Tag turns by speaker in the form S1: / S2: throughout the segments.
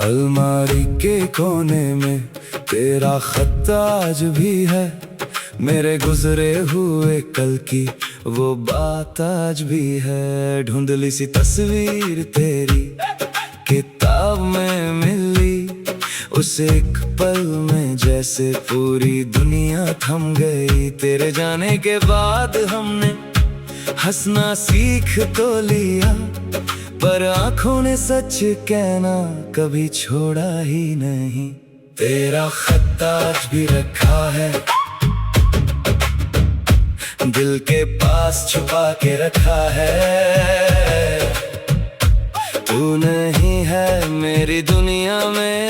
S1: अलमारी के कोने में तेरा खत आज भी है। मेरे गुजरे हुए कल की वो बात आज भी है। धुंधली सी तस्वीर तेरी किताब में मिली, उस एक पल में जैसे पूरी दुनिया थम गई। तेरे जाने के बाद हमने हंसना सीख तो लिया, पर आंखों ने सच कहना कभी छोड़ा ही नहीं। तेरा खत आज भी रखा है, दिल के पास छुपा के रखा है। तू नहीं है मेरी दुनिया में,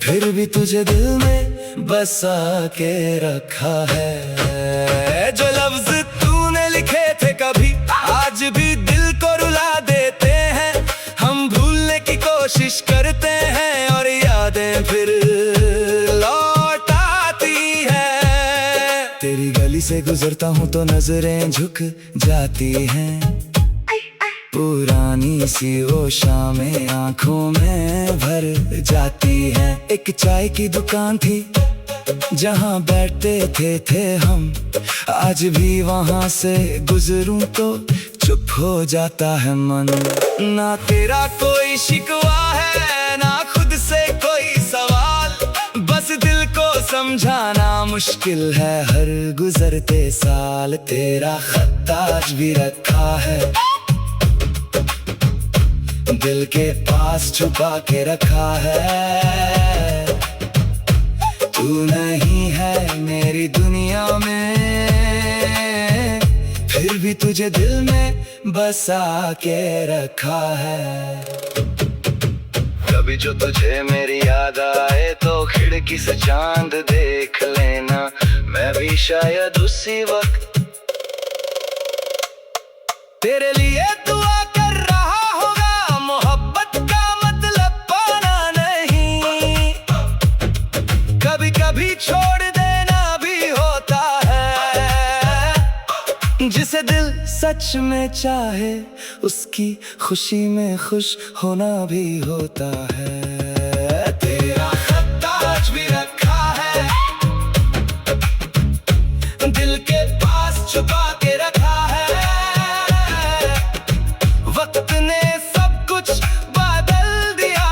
S1: फिर भी तुझे दिल में बसा के रखा है। जो लफ्ज तूने लिखे थे कभी आज भी दिल को रुला देते हैं। हम भूलने की कोशिश करते हैं और यादें फिर लौट आती है। तेरी गली से गुजरता हूँ तो नजरें झुक जाती हैं। पुरानी सी वो शामें आंखों में भर जाती हैं। एक चाय की दुकान थी जहाँ बैठते थे हम, आज भी वहाँ से गुजरूं तो चुप हो जाता है मन। ना तेरा कोई शिकवा है ना खुद से कोई सवाल, बस दिल को समझाना मुश्किल है हर गुजरते साल। तेरा खत आज भी रखा है, दिल के पास छुपा के रखा है। तू नहीं है मेरी दुनिया में, फिर भी तुझे दिल में बसा के रखा है। कभी जो तुझे मेरी याद आए तो खिड़की से चांद देख लेना। मैं भी शायद उसी वक्त तेरे लिए दुआ कर रहा होगा। मोहब्बत का मतलब पाना नहीं, कभी कभी छोड़ देना भी होता है। जिसे दिल सच में चाहे उसकी खुशी में खुश होना भी होता है। तेरा खत आज भी रखा है, दिल के पास छुपा के रखा है। वक्त ने सब कुछ बदल दिया,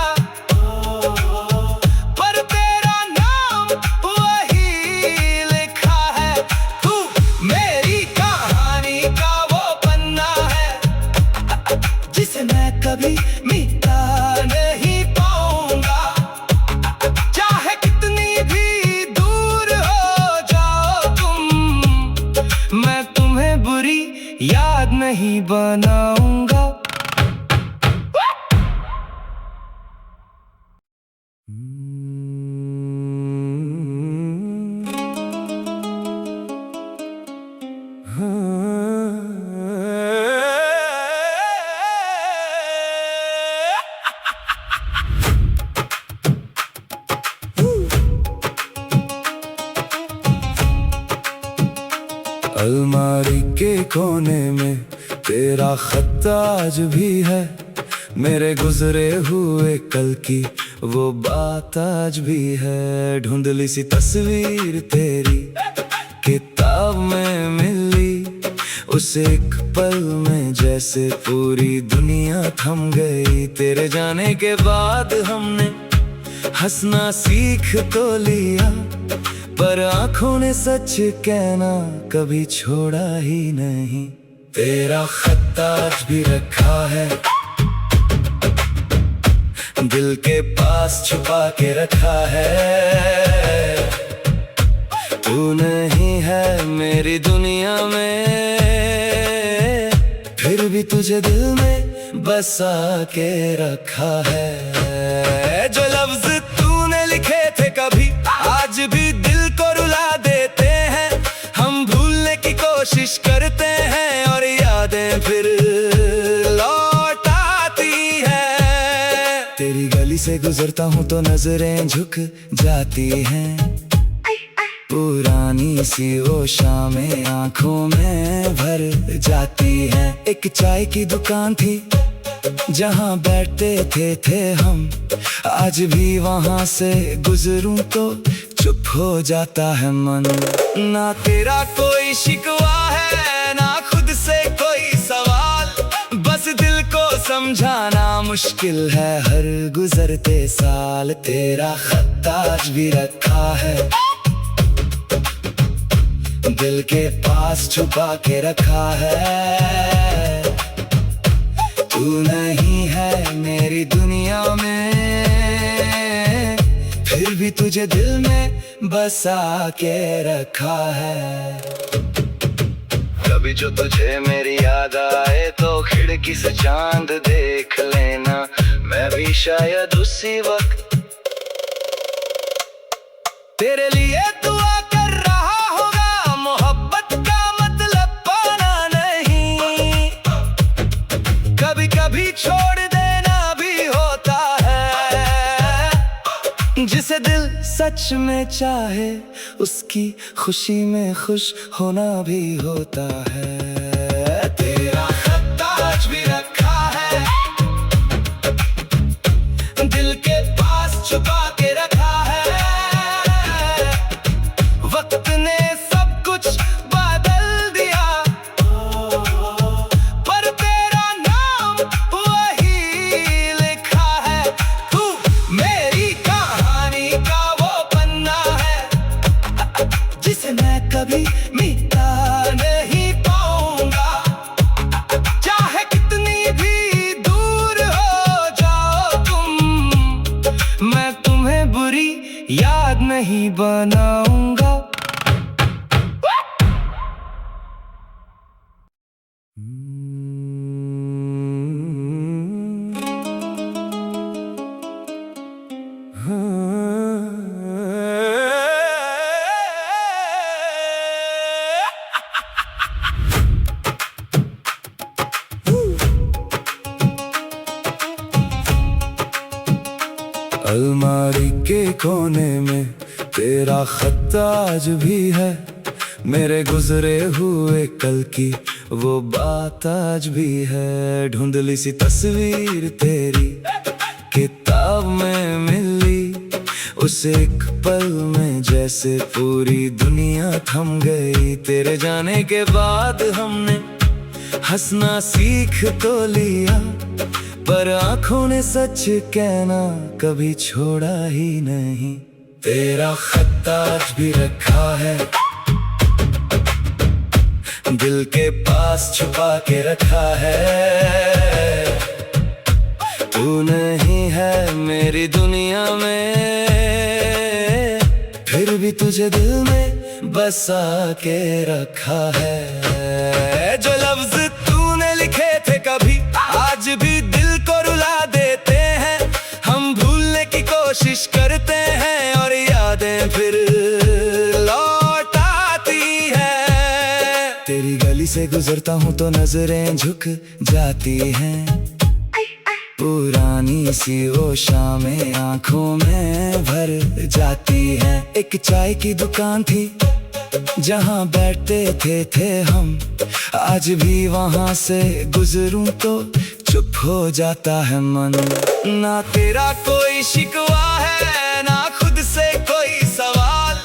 S1: पर तेरा नाम वही लिखा है। तू मेरी कहानी का वो पन्ना है जिसे मैं कभी मिटा नहीं पाऊंगा। चाहे कितनी भी दूर हो जाओ तुम, मैं तुम्हें बुरी याद नहीं बनाऊंगा। अलमारी के कोने में तेरा खत आज भी है। मेरे गुजरे हुए कल की वो बात आज भी है। धुंधली सी तस्वीर तेरी किताब में मिली, उस एक पल में जैसे पूरी दुनिया थम गई। तेरे जाने के बाद हमने हंसना सीख तो लिया, पर आंखों ने सच कहना कभी छोड़ा ही नहीं। तेरा खत आज भी रखा है, दिल के पास छुपा के रखा है। तू नहीं है मेरी दुनिया में, फिर भी तुझे दिल में बसा के रखा है। जो लफ्ज तूने लिखे थे कभी आज भी दिल को रुला देते हैं। हम भूलने की कोशिश करते हैं और यादें फिर लौट आती है। तेरी गली से गुजरता हूँ तो नजरें झुक जाती हैं। पुरानी सी वो शामें आंखों में भर जाती हैं। एक चाय की दुकान थी जहाँ बैठते थे हम, आज भी वहाँ से गुजरूं तो चुप हो जाता है मन। ना तेरा कोई शिकवा है, ना खुद से कोई सवाल, बस दिल को समझाना मुश्किल है हर गुजरते साल। तेरा खत आज भी रखा है, दिल के पास छुपा के रखा है। तू नहीं है मेरी दुनिया में, फिर भी तुझे दिल में बसा के रखा है। कभी जो तुझे मेरी याद आए तो खिड़की से चांद देख लेना, मैं भी शायद उसी वक्त तेरे लिए दुआ कर रहा होगा। मोहब्बत का मतलब पाना नहीं, कभी कभी छोड़ देना भी होता है। जिसे दिल सच में चाहे उसकी खुशी में खुश होना भी होता है। तेरा खत आज भी रखा है, दिल के पास छुपा के रखा है। वक्त ने सब कुछ बदल दिया, पर तेरा नाम वही लिखा है। तू मेरी कहानी का वो पन्ना है, जिसे मैं कभी मिटा नहीं पाऊंगा। चाहे कितनी भी दूर हो जाओ तुम, मैं तुम्हें बुरी याद नहीं बनाऊंगा। अलमारी के कोने में तेरा खत आज भी है, मेरे गुजरे हुए कल की वो बात आज भी है। धुंधली सी तस्वीर तेरी किताब में मिली, उस एक पल में जैसे पूरी दुनिया थम गई। तेरे जाने के बाद हमने हंसना सीख तो लिया, पर आंखों ने सच कहना कभी छोड़ा ही नहीं। तेरा खत आज भी रखा है, दिल के पास छुपा के रखा है। तू नहीं है मेरी दुनिया में, फिर भी तुझे दिल में बसा के रखा है। जो लफ्ज तूने लिखे थे कभी, आज भी दिल को रुला देते हैं। हम भूलने की कोशिश करते हैं और यादें फिर लौट आती है। तेरी गली से गुजरता हूँ तो नजरें झुक जाती हैं, पुरानी सी वो शामें आंखों में भर जाती हैं। एक चाय की दुकान थी जहाँ बैठते थे हम, आज भी वहाँ से गुजरूं तो चुप हो जाता है मन। ना तेरा कोई शिकवा है, ना खुद से कोई सवाल,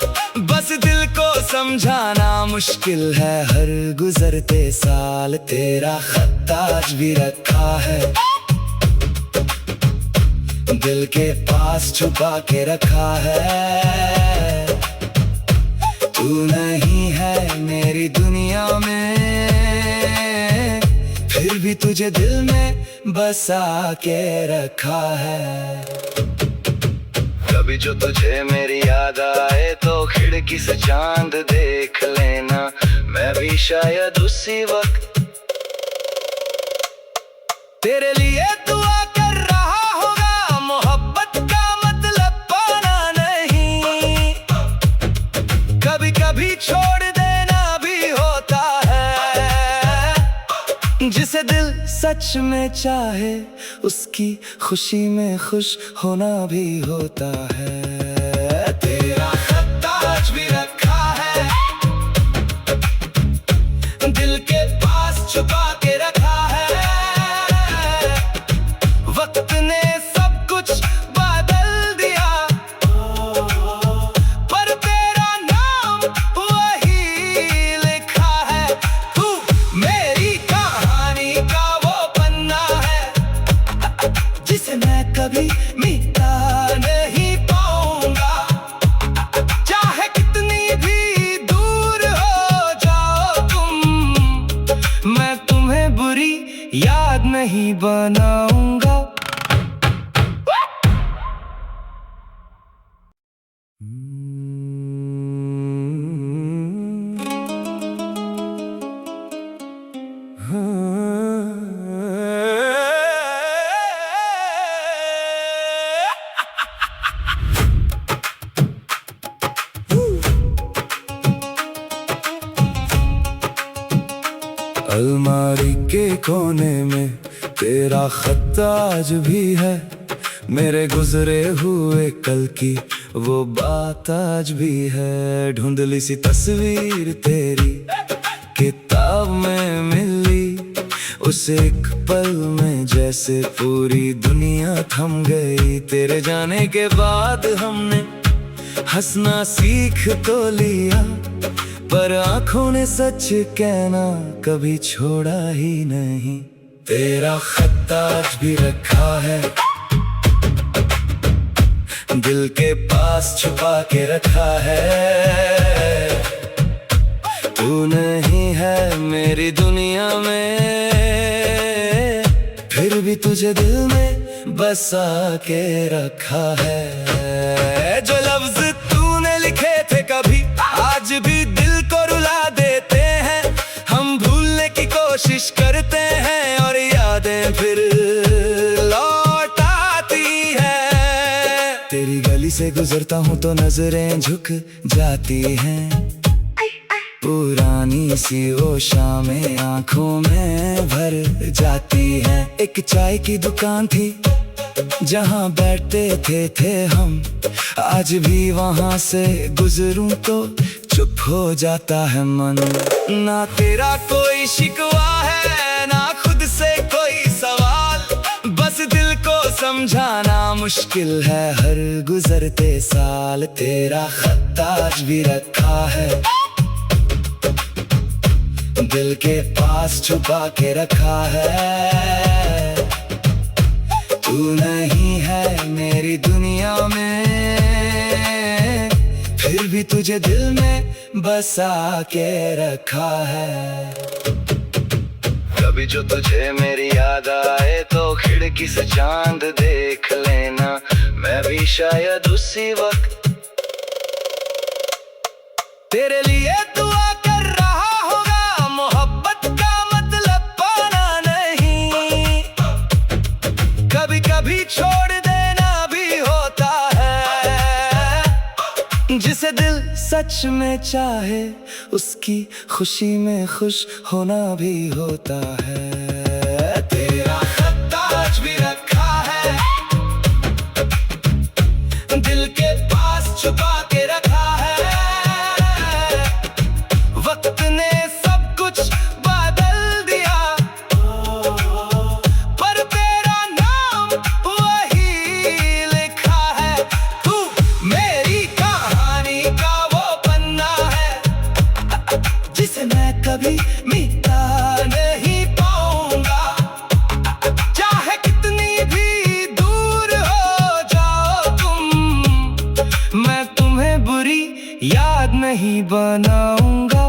S1: बस दिल को समझाना मुश्किल है हर गुजरते साल। तेरा खत आज भी रखा है, दिल के पास छुपा के रखा है। तू नहीं है मेरी दुनिया में, फिर भी तुझे दिल में बसा के रखा है। कभी जो तुझे मेरी याद आए तो खिड़की से चांद देख लेना, मैं भी शायद उसी वक्त तेरे लिए दुआ कर रहा होगा। मोहब्बत का मतलब पाना नहीं, कभी कभी छोड़ देना भी होता है। जिसे दिल सच में चाहे उसकी खुशी में खुश होना भी होता है। तेरा खत आज भी रखा है, दिल के पास छुपा के रखा है। नहीं बनाऊंगा। अलमारी के कोने में तेरा खत आज भी है, मेरे गुजरे हुए कल की वो बात आज भी है। धुंधली सी तस्वीर तेरी किताब में मिली, उस एक पल में जैसे पूरी दुनिया थम गई। तेरे जाने के बाद हमने हंसना सीख तो लिया, पर आंखों ने सच कहना कभी छोड़ा ही नहीं। तेरा खत आज भी रखा है, दिल के पास छुपा के रखा है। तू नहीं है मेरी दुनिया में, फिर भी तुझे दिल में बसा के रखा है। जो लफ्ज तूने लिखे थे कभी आज भी दिल को रुला देते हैं। हम भूलने की कोशिश करते हैं और यादें फिर लौट आती है। तेरी गली से गुजरता हूँ तो नजरें झुक जाती हैं, पुरानी सी वो शामें आंखों में भर जाती हैं। एक चाय की दुकान थी जहाँ बैठते थे हम, आज भी वहाँ से गुजरूं तो चुप हो जाता है मन। ना तेरा कोई शिकवा है ना खुद से कोई सवाल, बस दिल को समझाना मुश्किल है हर गुजरते साल। तेरा खत आज भी रखा है, दिल के पास छुपा के रखा है। तू नहीं है मेरी दुनिया में, फिर भी तुझे दिल में बसा के रखा है। कभी जो तुझे मेरी याद आए तो खिड़की से चांद देख लेना, मैं भी शायद उसी वक्त तेरे लिए दुआ कर रहा होगा। मोहब्बत का मतलब पाना नहीं, कभी कभी छोड़ देना भी होता है। जिसे दिल सच में चाहे उसकी खुशी में खुश होना भी होता है। तेरा खत आज भी रखा है, दिल के पास छुपा के रखा है। वक्त ने सब कुछ बदल दिया, पर तेरा नाम वही लिखा है। तू मेरी कहानी का वो पन्ना है, जिसे मैं कभी मिटा नहीं पाऊंगा। चाहे कितनी भी दूर हो जाओ तुम, मैं तुम्हें बुरी याद नहीं बनाऊंगा।